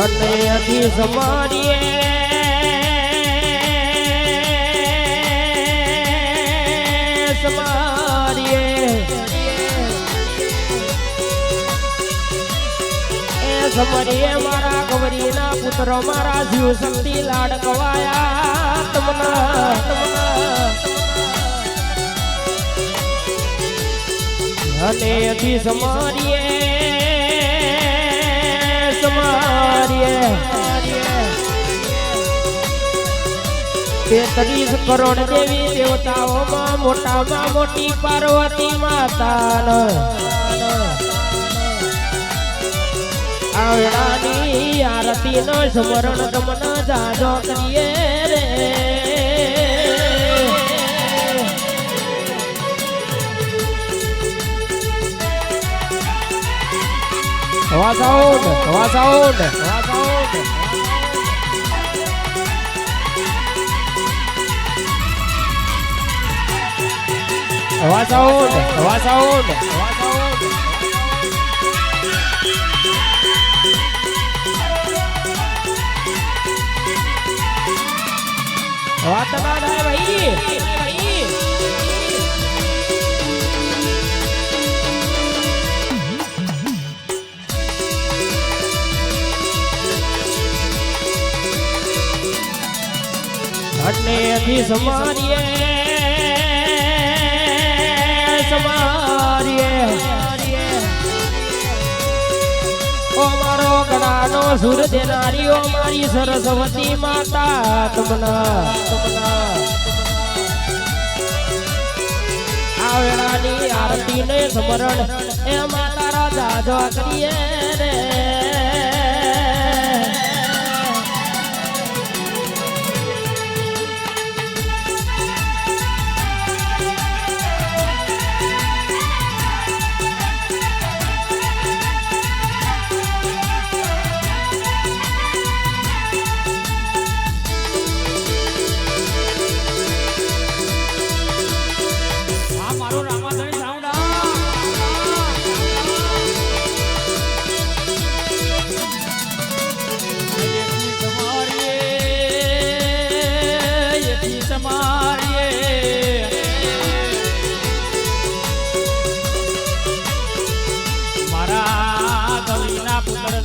અને અધી સમારીએ સમરીએ મારા ગવરીના પુત્ર મારા જીવ શક્તિ લાડકવાયા તમના અને અધી સમારીએ સમારીએ 33 કરોડ દેવી દેવતાઓમાં મોટામાં મોટી પાર્વતી માતા આવડાની આરતી નો સ્મરણ તમન જાજો કરીએ રે હવા સાઉન્ડ હવા સાઉન્ડ હવા સાઉન્ડ હવા સાઉન્ડ હવા સાઉન્ડ વાત ના થાય ભાઈ અને અધી સમારીએ સમારીએ ઓ મારો ગણાનો સુર દેનારીઓ મારી સરસ્વતી માતા તમના આવેલાની આરતી ને સ્મરણ એ માતા રાજા જો કરીએ રે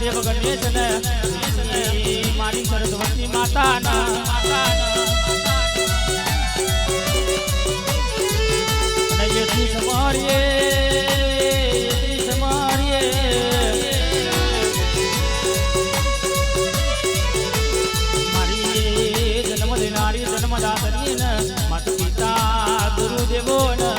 દેવ ગણેશ ને મારી સરસ્વતી માતા ના સમારીએ સમારીએ મારી જન્મ દેનારી જન્મદાતની ને માતા પિતા ગુરુદેવો ને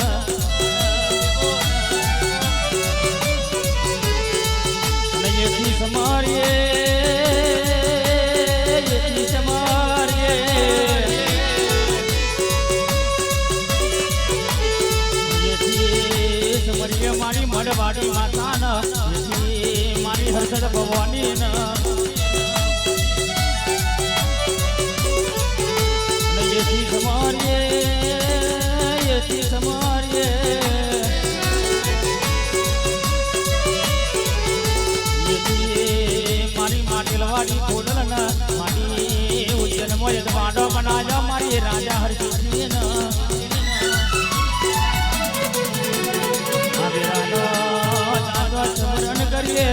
समारिए समारिए समरिए मारी मडवाड़ी माता न मारी हर्षद भवानी न समारिए समारिए माटी खोडल न माटी उज्जैन मोय वाडो बनाया मारी राजा हरजी न आवेरानो दादा स्मरण करिए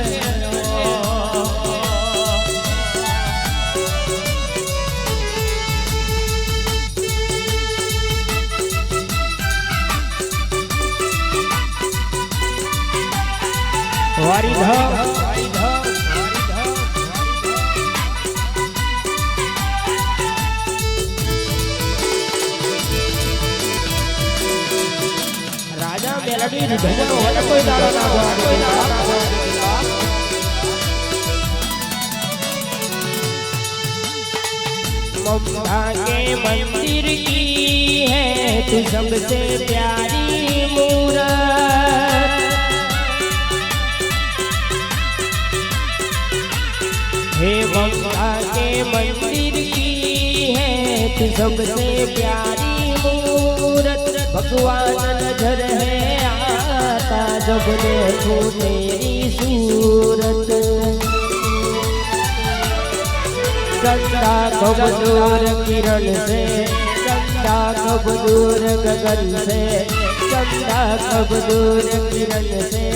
वारी ध मेलडी भजनो वाला कोई दाड़ा ना ममता के मंदिर की है तू सबसे प्यारी मूरत हे ममता के मंदिर की है तू सबसे प्यारी मूरत भगवान नजर है आता जब देखो तेरी सूरत चंदा कब दूर किरण से, चंदा कब दूर गगन से, चंदा कब दूर किरण से,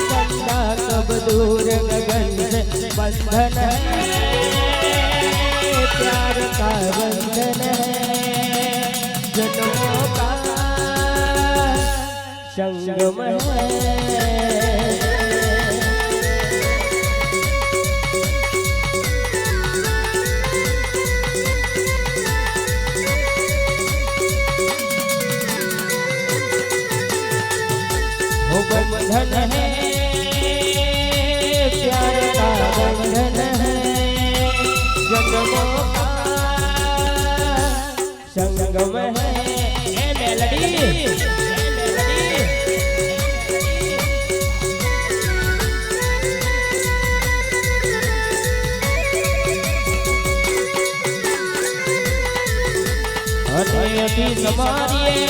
चंदा कब दूर गगन से। बंधन है प्यार का बंधन है, जन्मों का संगम है। बंधन है प्यार का बंधन है, जन्मों का संगम है। मेलडी अति समारिए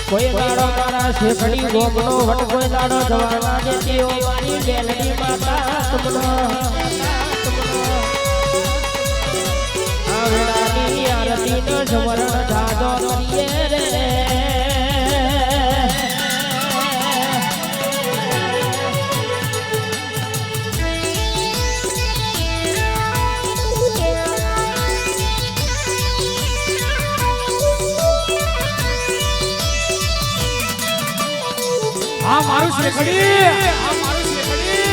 कोई दाड़ो मारा शेखड़ी गोमनो वट कोई दाड़ो जवाना देती ओ मारी बेलड़ी माता तुमनो आवेलानी आरती न समरण जादो करिए रे। આ મારું શ્રેખડી, આ મારું શ્રેખડી,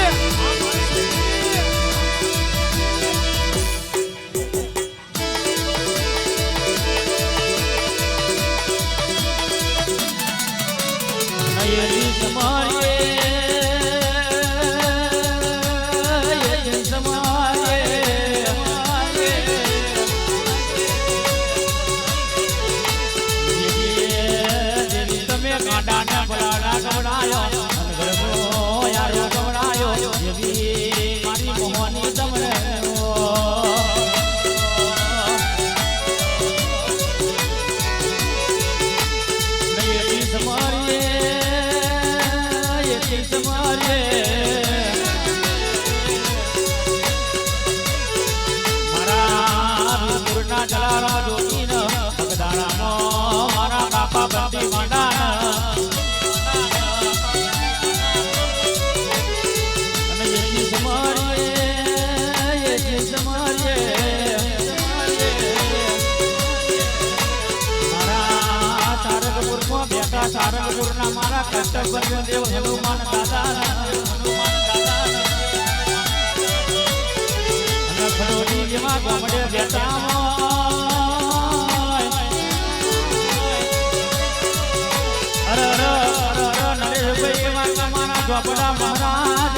નયની સમારે સમારે તમે કાંડાના બલાડા ગવડાયો ગરબો યારો ગવડાયો જેવી મારી મોહની તમને નયની સમારે યતી સમારે મારા વીરપુરના જલારા જોગીના ભગદાણામાં મારા બાપા બંદી માંડાના અને યતી સમારે મારા સારંગપુરમાં બેઠા સારંગપુરના મારા કષ્ટભંજન દેવ હનુમાન દાદા અને ખડોલી જેવા ગામડે બેઠા અરે અરે અરે અરે નરેશભાઈ એવા મારા ચોપડા મહારાજ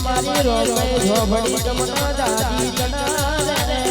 મારી રોમે ઝોપડી તમના દાદી જના રે